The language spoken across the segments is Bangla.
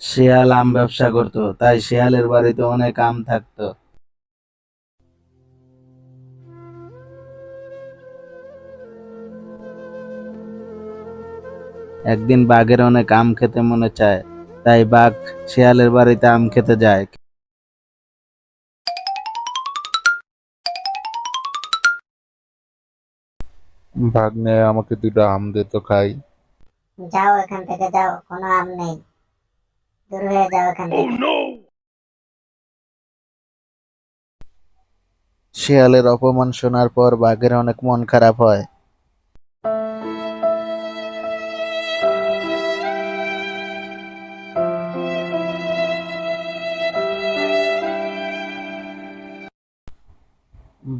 শিয়াল আম ব্যবসা করত, তাই শিয়ালের বাড়িতে অনেক আম থাকতো। একদিন বাঘের অনেক আম খেতে মনে চায়, তাই বাঘ শিয়ালের বাড়িতে আম খেতে যায়। ভাগ্নে, আমাকে দুটো আম দে তো খাই। যাও এখান থেকে, যাও, কোনো আম নেই, দূর হয়ে যাও এখান থেকে। শিয়ালের অপমান শোনার পর বাঘের অনেক মন খারাপ হয়।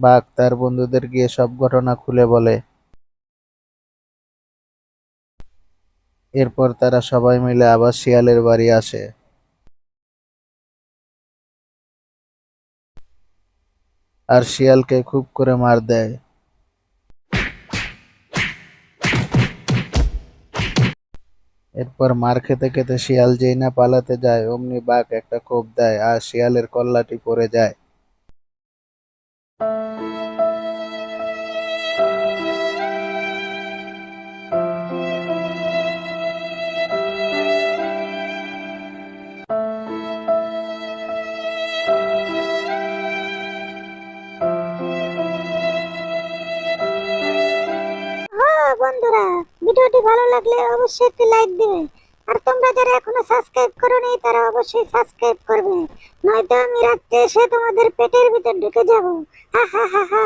বাঘ তার বন্ধুদের গিয়ে সব ঘটনা খুলে বলে। এরপর তারা সবাই মিলে আবার শিয়ালের বাড়ি আসে। আর শিয়ালকে খুব করে মার দেয়। এরপর মার খেতে খেতে শিয়াল যেই না পালাতে যায়, অমনি বাঘ একটা কোপ দেয় আর শিয়ালের কল্লাটি পড়ে যায়। হ্যাঁ বন্ধুরা, ভিডিওটি ভালো লাগলে অবশ্যই একটি লাইক দিবে। আর তোমরা যারা এখনো সাবস্ক্রাইব করোনি তারা অবশ্যই সাবস্ক্রাইব করবে, নয়তো আমি রাত্রে এসে তোমাদের পেটের ভিতর ঢুকে যাবো। হা হা হা হা।